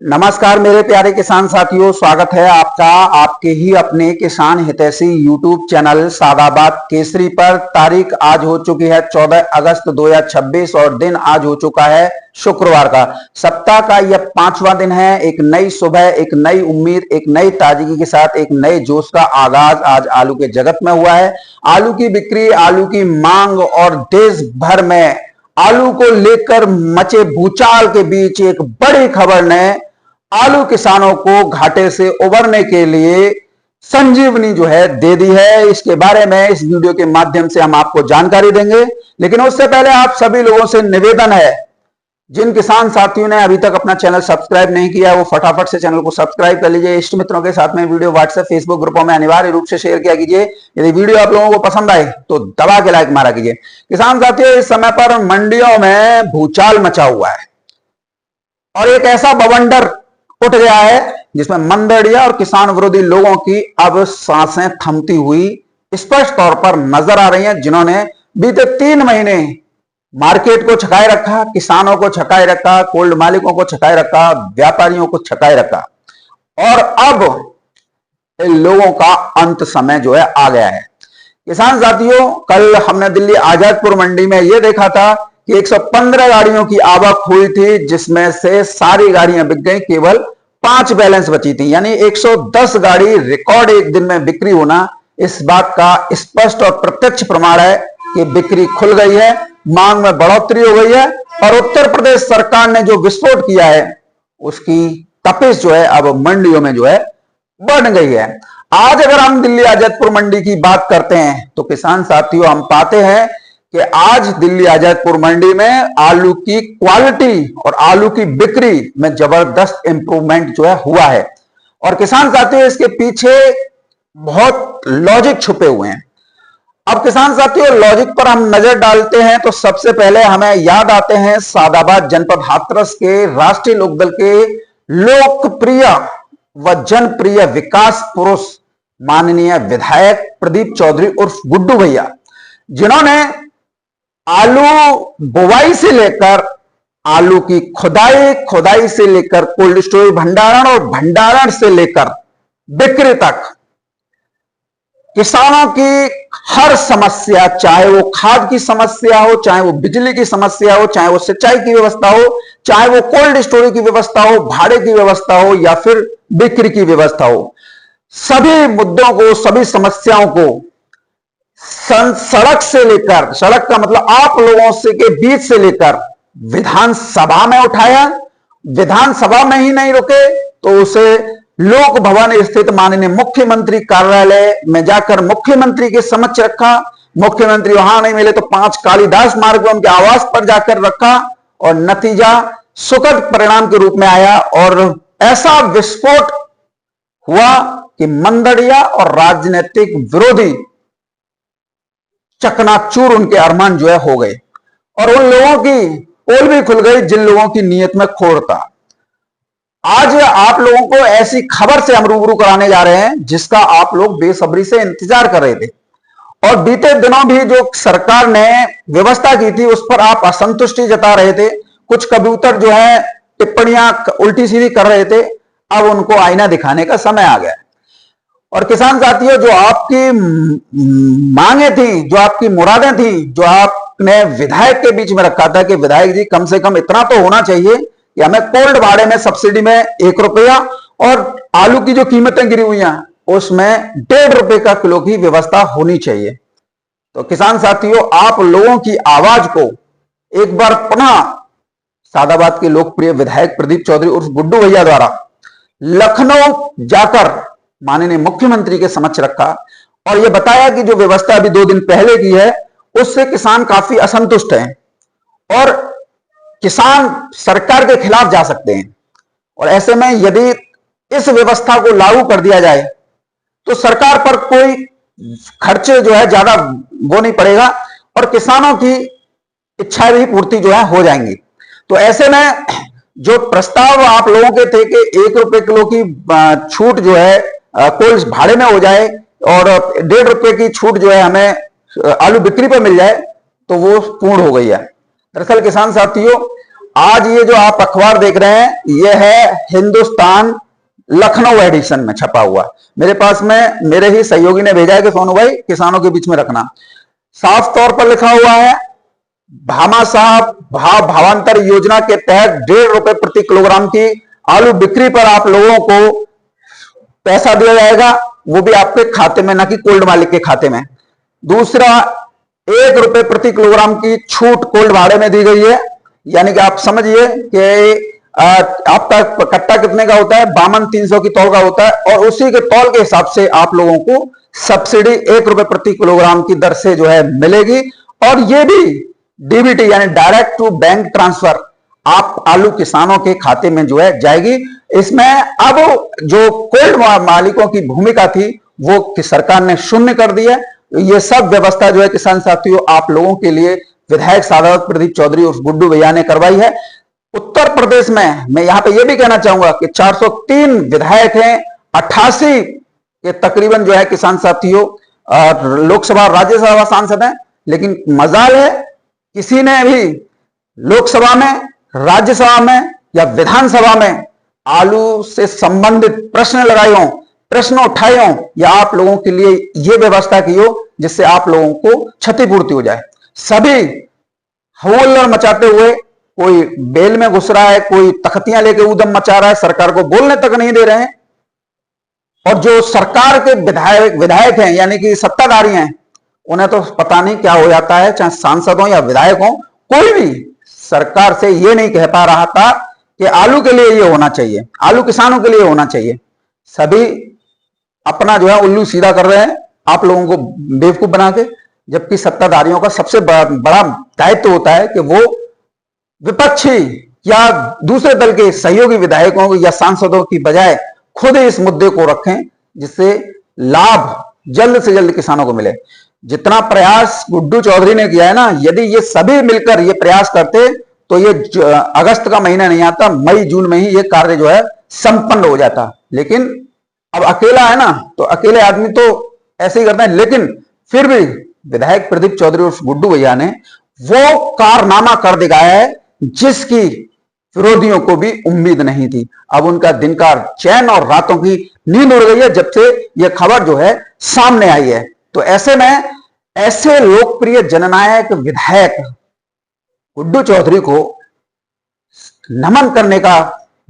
नमस्कार मेरे प्यारे किसान साथियों, स्वागत है आपका आपके ही अपने किसान हितैषी यूट्यूब चैनल सादाबाद केसरी पर। तारीख आज हो चुकी है 14 अगस्त 2026 और दिन आज हो चुका है शुक्रवार का। सप्ताह का यह 5वां दिन है। एक नई सुबह, एक नई उम्मीद, एक नई ताजगी के साथ एक नए जोश का आगाज आज आलू के जगत में हुआ है। आलू की बिक्री, आलू की मांग और देश भर में आलू को लेकर मचे भूचाल के बीच एक बड़ी खबर ने आलू किसानों को घाटे से उबरने के लिए संजीवनी जो है दे दी है। इसके बारे में इस वीडियो के माध्यम से हम आपको जानकारी देंगे, लेकिन उससे पहले आप सभी लोगों से निवेदन है, जिन किसान साथियों ने अभी तक अपना चैनल सब्सक्राइब नहीं किया है वो फटाफट से चैनल को सब्सक्राइब कर लीजिए। इष्ट मित्रों के साथ में वीडियो व्हाट्सएप फेसबुक ग्रुपों में अनिवार्य रूप से शेयर किया कीजिए। यदि वीडियो आप लोगों को पसंद आए तो दबा के लाइक मारा कीजिए। किसान साथियों, इस समय पर मंडियों में भूचाल मचा हुआ है और एक ऐसा बवंडर उठ गया है जिसमें मंदड़िया और किसान विरोधी लोगों की अब सांसें थमती हुई स्पष्ट तौर पर नजर आ रही हैं, जिन्होंने बीते 3 महीने मार्केट को छकाए रखा, किसानों को छकाए रखा, कोल्ड मालिकों को छकाए रखा, व्यापारियों को छकाए रखा और अब इन लोगों का अंत समय जो है आ गया है। किसान साथियों, कल हमने दिल्ली आजादपुर मंडी में यह देखा था कि 115 गाड़ियों की आवक हुई थी, जिसमें से सारी गाड़ियां बिक गई, केवल 5 बैलेंस बची थी। यानी 110 गाड़ी रिकॉर्ड एक दिन में बिक्री होना इस बात का स्पष्ट और प्रत्यक्ष प्रमाण है कि बिक्री खुल गई है, मांग में बढ़ोतरी हो गई है और उत्तर प्रदेश सरकार ने जो विस्फोट किया है उसकी तपिश जो है अब मंडियों में जो है बढ़ गई है। आज अगर हम दिल्ली आजादपुर मंडी की बात करते हैं तो किसान साथियों, हम पाते हैं कि आज दिल्ली आजादपुर मंडी में आलू की क्वालिटी और आलू की बिक्री में जबरदस्त इंप्रूवमेंट जो है हुआ है। और किसान साथियों, इसके पीछे बहुत लॉजिक छुपे हुए हैं। अब किसान साथियों, लॉजिक पर हम नजर डालते हैं तो सबसे पहले हमें याद आते हैं सादाबाद जनपद हाथरस के राष्ट्रीय लोकदल के लोकप्रिय व जनप्रिय विकास पुरुष माननीय विधायक प्रदीप चौधरी उर्फ गुड्डू भैया, जिन्होंने आलू बुवाई से लेकर आलू की खुदाई से लेकर कोल्ड स्टोरेज भंडारण और भंडारण से लेकर बिक्री तक किसानों की हर समस्या, चाहे वो खाद की समस्या हो, चाहे वो बिजली की समस्या हो, चाहे वो सिंचाई की व्यवस्था हो, चाहे वो कोल्ड स्टोरेज की व्यवस्था हो, भाड़े की व्यवस्था हो या फिर बिक्री की व्यवस्था हो, सभी मुद्दों को, सभी समस्याओं को सड़क से लेकर, सड़क का मतलब आप लोगों से के बीच से लेकर विधानसभा में उठाया। विधानसभा में ही नहीं रुके तो उसे लोक भवन स्थित माननीय मुख्यमंत्री कार्यालय में जाकर मुख्यमंत्री के समक्ष रखा। मुख्यमंत्री वहां नहीं मिले तो 5 कालिदास मार्ग में उनके आवास पर जाकर रखा और नतीजा सुखद परिणाम के रूप में आया और ऐसा विस्फोट हुआ कि मंदड़िया और राजनीतिक विरोधी चकनाचूर उनके अरमान जो है हो गए और उन लोगों की पोल भी खुल गई जिन लोगों की नीयत में खोड़ था। आज आप लोगों को ऐसी खबर से हम रूबरू कराने जा रहे हैं जिसका आप लोग बेसब्री से इंतजार कर रहे थे और बीते दिनों भी जो सरकार ने व्यवस्था की थी उस पर आप असंतुष्टि जता रहे थे। कुछ कबूतर जो है टिप्पणियां उल्टी सीधी कर रहे थे, अब उनको आईना दिखाने का समय आ गया। और किसान साथियों, जो आपकी मांगे थी, जो आपकी मुरादें थी, जो आपने विधायक के बीच में रखा था कि विधायक जी कम से कम इतना तो होना चाहिए कि हमें कोल्ड भाड़े में सब्सिडी में 1 रुपया और आलू की जो कीमतें गिरी हुई हैं उसमें 1.5 रुपए का किलो की व्यवस्था होनी चाहिए। तो किसान साथियों, आप लोगों की आवाज को एक बार पुनः सादाबाद के लोकप्रिय विधायक प्रदीप चौधरी उर्फ गुड्डू भैया द्वारा लखनऊ जाकर माननीय मुख्यमंत्री के समक्ष रखा और यह बताया कि जो व्यवस्था अभी 2 दिन पहले की है उससे किसान काफी असंतुष्ट हैं और किसान सरकार के खिलाफ जा सकते हैं। और ऐसे में यदि इस व्यवस्था को लागू कर दिया जाए तो सरकार पर कोई खर्चे जो है ज्यादा वो नहीं पड़ेगा और किसानों की इच्छाएं भी पूर्ति जो है हो जाएंगी। तो ऐसे में जो प्रस्ताव आप लोगों के थे कि 1 रुपए किलो की छूट जो है कोल्ड भाड़े में हो जाए और 1.5 रुपए की छूट जो है हमें आलू बिक्री पर मिल जाए, तो वो पूर्ण हो गई है। दरअसल किसान साथियों, आज ये जो आप अखबार देख रहे हैं, ये है हिंदुस्तान लखनऊ एडिशन में छपा हुआ। मेरे पास में मेरे ही सहयोगी ने भेजा है कि सोनू भाई किसानों के बीच में रखना। साफ तौर पर लिखा हुआ है, भामाशाह भाव भावांतर योजना के तहत 1.5 रुपए प्रति किलोग्राम की आलू बिक्री पर आप लोगों को पैसा दिया जाएगा, वो भी आपके खाते में, ना कि कोल्ड मालिक के खाते में। दूसरा, 1 रुपए प्रति किलोग्राम की छूट कोल्ड भाड़े में दी गई है, यानी कि आप समझिए कि आपका कट्टा कितने का होता है, 52-300 की तौल का होता है, और उसी के तौल के हिसाब से आप लोगों को सब्सिडी 1 रुपए प्रति किलोग्राम की दर से जो है मिलेगी। और ये भी डीबीटी यानी डायरेक्ट टू बैंक ट्रांसफर आप आलू किसानों के खाते में जो है जाएगी। इसमें अब जो कोल्ड मालिकों की भूमिका थी वो कि सरकार ने शून्य कर दी है। ये सब व्यवस्था जो है किसान साथियों आप लोगों के लिए विधायक सादावत प्रदीप चौधरी और गुड्डू भैया ने करवाई है। उत्तर प्रदेश में मैं यहां पे ये भी कहना चाहूंगा कि 403 विधायक हैं, 88 के तकरीबन जो है किसान साथियों लोकसभा राज्यसभा सांसद हैं, लेकिन मजाल है किसी ने भी लोकसभा में, राज्यसभा में या विधानसभा में आलू से संबंधित प्रश्न लगाए हों, प्रश्न उठाए हों, या आप लोगों के लिए यह व्यवस्था की हो जिससे आप लोगों को क्षतिपूर्ति हो जाए। सभी हवल्लड़ मचाते हुए, कोई बेल में घुस रहा है, कोई तख्तियां लेके उदम मचा रहा है, सरकार को बोलने तक नहीं दे रहे हैं। और जो सरकार के विधायक हैं यानी कि सत्ताधारी हैं, उन्हें तो पता नहीं क्या हो जाता है, चाहे सांसद हो या विधायक हो, कोई भी सरकार से ये नहीं कह पा रहा था कि आलू के लिए ये होना चाहिए, आलू किसानों के लिए होना चाहिए। सभी अपना जो है उल्लू सीधा कर रहे हैं आप लोगों को बेवकूफ बना के, जबकि सत्ताधारियों का सबसे बड़ा दायित्व होता है कि वो विपक्षी या दूसरे दल के सहयोगी विधायकों या सांसदों की बजाय खुद इस मुद्दे को रखें, जिससे लाभ जल्द से जल्द किसानों को मिले। जितना प्रयास गुड्डू चौधरी ने किया है ना, यदि ये सभी मिलकर ये प्रयास करते तो ये अगस्त का महीना नहीं आता, मई जून में ही ये कार्य जो है संपन्न हो जाता। लेकिन अब अकेला है ना, तो अकेले आदमी तो ऐसे ही करते हैं। लेकिन फिर भी विधायक प्रदीप चौधरी और गुड्डू भैया ने वो कारनामा कर दिखाया है जिसकी विरोधियों को भी उम्मीद नहीं थी। अब उनका दिन का चैन और रातों की नींद उड़ गई है जब से यह खबर जो है सामने आई है। तो ऐसे में ऐसे लोकप्रिय जननायक विधायक गुड्डू चौधरी को नमन करने का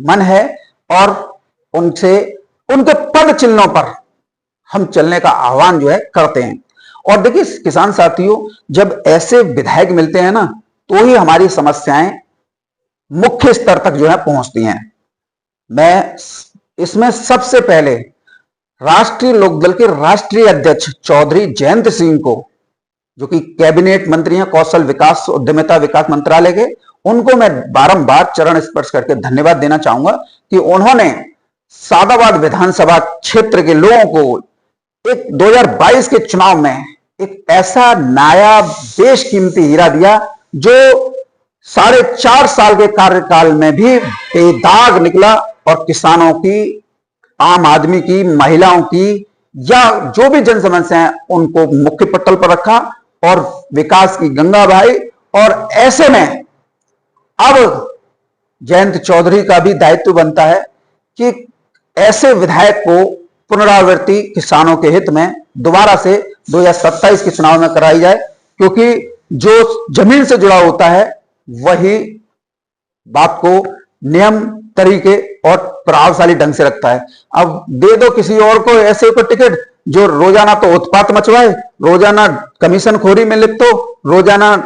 मन है और उनसे उनके पद चिन्हों पर हम चलने का आह्वान जो है करते हैं। और देखिए किसान साथियों, जब ऐसे विधायक मिलते हैं ना, तो ही हमारी समस्याएं मुख्य स्तर तक जो है पहुंचती हैं। मैं इसमें सबसे पहले राष्ट्रीय लोकदल के राष्ट्रीय अध्यक्ष चौधरी जयंत सिंह को, जो कि कैबिनेट मंत्री हैं कौशल विकास उद्यमिता विकास मंत्रालय के, उनको मैं बारंबार चरण स्पर्श करके धन्यवाद देना चाहूंगा कि उन्होंने सादाबाद विधानसभा क्षेत्र के लोगों को एक 2022 के चुनाव में एक ऐसा नायाब बेशकीमती हीरा दिया जो 4.5 साल के कार्यकाल में भी बेदाग निकला और किसानों की, आम आदमी की, महिलाओं की या जो भी जन समस्याएं उनको मुख्य पटल पर रखा और विकास की गंगा बहाई। और ऐसे में अब जयंत चौधरी का भी दायित्व बनता है कि ऐसे विधायक को पुनरावृत्ति किसानों के हित में दोबारा से 2027 के चुनाव में कराई जाए, क्योंकि जो जमीन से जुड़ा होता है वही बात को नियम तरीके और प्रभावशाली ढंग से रखता है। अब दे दो किसी और को ऐसे को टिकट जो रोजाना तो उत्पात मचवाए, रोजाना कमीशन खोरी में लिप्त हो, रोजाना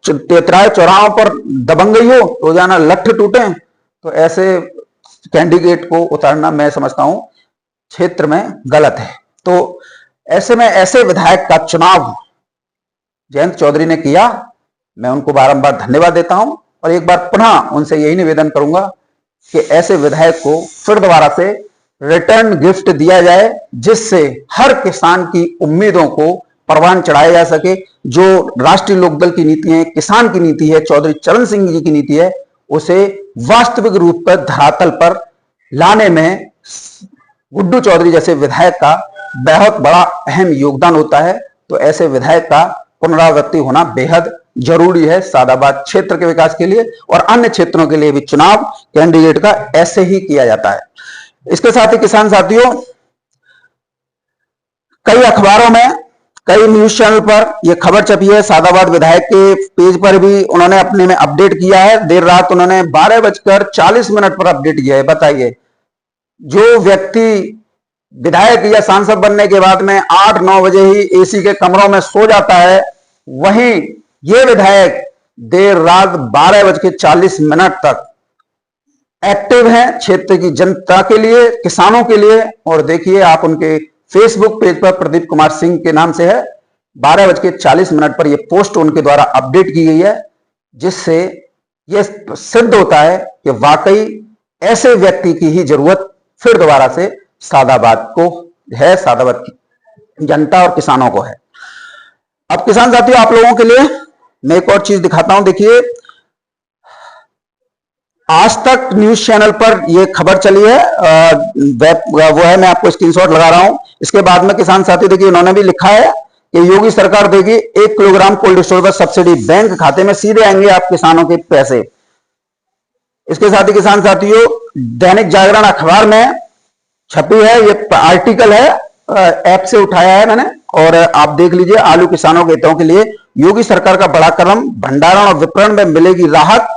तेतराए चौराहों पर दबंगई हो, रोजाना लठ टूटे, तो ऐसे कैंडिडेट को उतारना मैं समझता हूं क्षेत्र में गलत है। तो ऐसे में ऐसे विधायक का चुनाव जयंत चौधरी ने किया, मैं उनको बारंबार धन्यवाद देता हूं और एक बार पुनः उनसे यही निवेदन करूंगा कि ऐसे विधायक को फिर दोबारा से रिटर्न गिफ्ट दिया जाए, जिससे हर किसान की उम्मीदों को परवान चढ़ाया जा सके। जो राष्ट्रीय लोकदल की नीति है, किसान की नीति है, चौधरी चरण सिंह जी की नीति है, उसे वास्तविक रूप पर धरातल पर लाने में गुड्डू चौधरी जैसे विधायक का बहुत बड़ा अहम योगदान होता है। तो ऐसे विधायक का पुनरावृत्ति होना बेहद जरूरी है सादाबाद क्षेत्र के विकास के लिए, और अन्य क्षेत्रों के लिए भी चुनाव कैंडिडेट का ऐसे ही किया जाता है। इसके साथ ही किसान साथियों, कई अखबारों में, कई न्यूज चैनल पर यह खबर छपी है, सादाबाद विधायक के पेज पर भी उन्होंने अपने में अपडेट किया है। देर रात उन्होंने 12:40 पर अपडेट किया है। बताइए, जो व्यक्ति विधायक या सांसद बनने के बाद में 8-9 बजे ही एसी के कमरों में सो जाता है, वहीं ये विधायक देर रात 12:40 तक एक्टिव हैं क्षेत्र की जनता के लिए, किसानों के लिए। और देखिए, आप उनके फेसबुक पेज पर प्रदीप कुमार सिंह के नाम से है, 12:40 पर यह पोस्ट उनके द्वारा अपडेट की गई है, जिससे यह सिद्ध होता है कि वाकई ऐसे व्यक्ति की ही जरूरत फिर दोबारा से सादाबाद को है, सादाबाद की जनता और किसानों को है। अब किसान साथियों, आप लोगों के लिए मैं एक और चीज दिखाता हूं। देखिए, आज तक न्यूज चैनल पर यह खबर चली है, वो है, मैं आपको स्क्रीनशॉट लगा रहा हूं। इसके बाद में किसान साथी देखिए, उन्होंने भी लिखा है कि योगी सरकार देगी 1 किलोग्राम कोल्ड स्टोर पर सब्सिडी, बैंक खाते में सीधे आएंगे आप किसानों के पैसे। इसके साथ ही किसान साथियों, दैनिक जागरण अखबार में छपी है, ये आर्टिकल है, ऐप से उठाया है मैंने, और आप देख लीजिए। आलू किसानों के हितों के लिए योगी सरकार का बड़ा कदम, भंडारण और विपणन में मिलेगी राहत,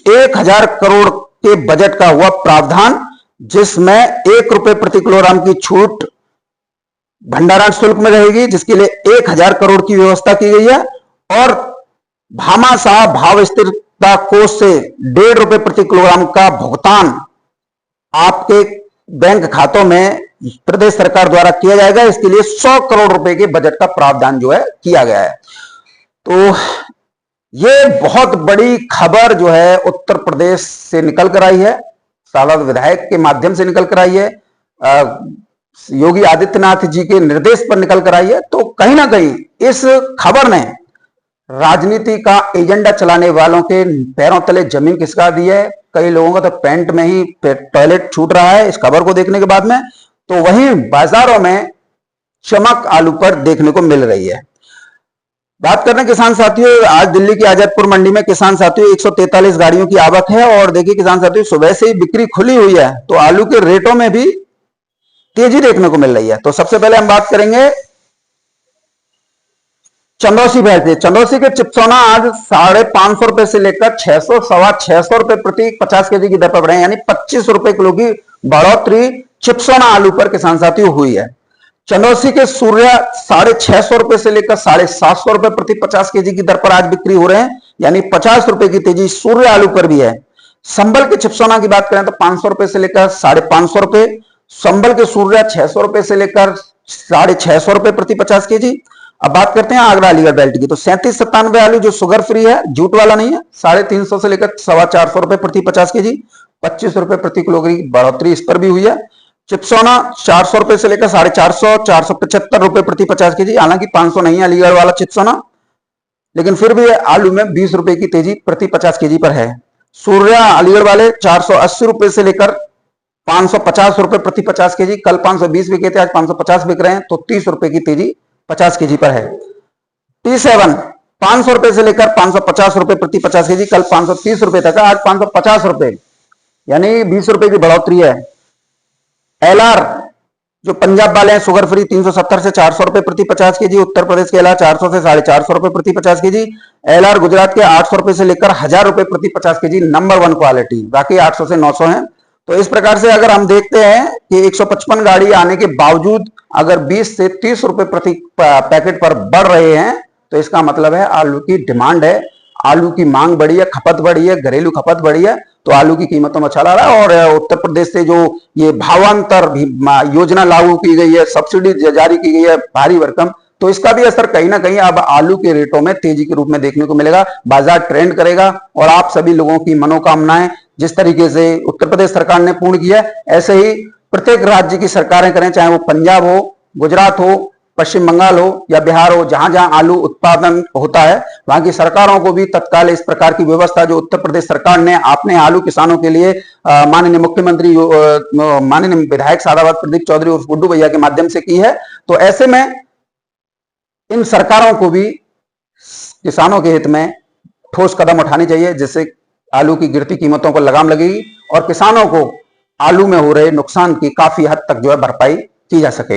1000 करोड़ के बजट का हुआ प्रावधान, जिसमें 1 रुपए प्रति किलोग्राम की छूट भंडारण शुल्क में रहेगी, जिसके लिए 1000 करोड़ की व्यवस्था की गई है। और भामाशाह भाव स्थिरता कोष से 1.5 रुपए प्रति किलोग्राम का भुगतान आपके बैंक खातों में प्रदेश सरकार द्वारा किया जाएगा। इसके लिए 100 करोड़ रुपए के बजट का प्रावधान जो है किया गया है। तो ये बहुत बड़ी खबर जो है उत्तर प्रदेश से निकल कर आई है, सादाबाद विधायक के माध्यम से निकल कर आई है, योगी आदित्यनाथ जी के निर्देश पर निकल कर आई है। तो कहीं ना कहीं इस खबर ने राजनीति का एजेंडा चलाने वालों के पैरों तले जमीन खिसका दी है। कई लोगों का तो पैंट में ही टॉयलेट छूट रहा है इस खबर को देखने के बाद में। तो वहीं बाजारों में चमक आलू पर देखने को मिल रही है। बात करने किसान साथियों, आज दिल्ली की आजादपुर मंडी में किसान साथियों 143 गाड़ियों की आवक है। और देखिए किसान साथियों, सुबह से ही बिक्री खुली हुई है, तो आलू के रेटों में भी तेजी देखने को मिल रही है। तो सबसे पहले हम बात करेंगे चंदौसी भैंस से। चंदौसी के चिप्सोना आज 550 रुपए से लेकर 600, 650 रुपए प्रति 50 केजी की दर पर बढ़े, यानी 25 रुपए किलो की बढ़ोतरी चिप्सोना आलू पर किसान साथियों हुई है। चंदौसी के सूर्या 650 रुपए से लेकर 750 रुपए प्रति 50 केजी की दर पर आज बिक्री हो रहे हैं, यानी 50 रुपए की तेजी सूर्य आलू पर भी है। संबल के चिप्सोना की बात करें तो 500 रुपए से लेकर 550 रुपए, संबल के सूर्या 600 रुपए से लेकर 650 रुपए प्रति 50 केजी। अब बात करते हैं आगरा अलीगढ़ बेल्ट की, तो 3797 आलू जो शुगर फ्री है, जूट वाला नहीं है, 350 से लेकर 425 रुपए प्रति 50 केजी, 25 रुपए प्रति किलो की बढ़ोतरी इस पर भी हुई है। चिप्सोना 400 रुपए से लेकर 450, 475 रुपए प्रति 50 केजी, हालांकि 500 नहीं है अलीगढ़ वाला चिप्सोना, लेकिन फिर भी आलू में 20 रुपए की तेजी प्रति 50 केजी पर है। सूर्या अलीगढ़ वाले 480 रुपए से लेकर 550 रुपए प्रति 50 केजी, कल 520 बिके थे, आज 550 बिक रहे हैं, तो 30 रुपए की तेजी 50 केजी पर है। T7 500 रुपए से लेकर 550 रुपए प्रति 50 केजी, कल 530 रुपए तक, आज 550 रुपए, यानी 20 रुपए की बढ़ोतरी है। LR जो पंजाब वाले हैं शुगर फ्री 370 से 400 रुपए प्रति 50 केजी, उत्तर प्रदेश के LR 400 से 450 रुपए प्रति 50 केजी, LR गुजरात के 800 रुपए से लेकर 1000 रुपए प्रति 50 केजी, नंबर 1 क्वालिटी, बाकी 800 से 900 है। तो इस प्रकार से अगर हम देखते हैं कि 155 गाड़ी आने के बावजूद अगर 20 से 30 रुपए प्रति पैकेट पर बढ़ रहे हैं, तो इसका मतलब है आलू की डिमांड है, आलू की मांग बढ़ी है, खपत बढ़ी है, घरेलू खपत बढ़ी है, तो आलू की कीमतों में उछाल आ रहा है। और उत्तर प्रदेश से जो ये भावांतर योजना लागू की गई है, सब्सिडी जारी की गई है भारी भरकम, तो इसका भी असर कहीं ना कहीं अब आलू के रेटों में तेजी के रूप में देखने को मिलेगा। बाजार ट्रेंड करेगा और आप सभी लोगों की मनोकामनाएं जिस तरीके से उत्तर प्रदेश सरकार ने पूर्ण किया, ऐसे ही प्रत्येक राज्य की सरकारें करें, चाहे वो पंजाब हो, गुजरात हो, पश्चिम बंगाल हो या बिहार हो, जहां जहां आलू उत्पादन होता है वहां की सरकारों को भी तत्काल इस प्रकार की व्यवस्था जो उत्तर प्रदेश सरकार ने अपने आलू किसानों के लिए माननीय मुख्यमंत्री माननीय विधायक सादाबाद प्रदीप चौधरी उर्फ गुड्डू भैया के माध्यम से की है, तो ऐसे में इन सरकारों को भी किसानों के हित में ठोस कदम उठाने चाहिए, जिससे आलू की गिरती कीमतों को लगाम लगेगी और किसानों को आलू में हो रहे नुकसान की काफी हद तक जो है भरपाई की जा सकेगी।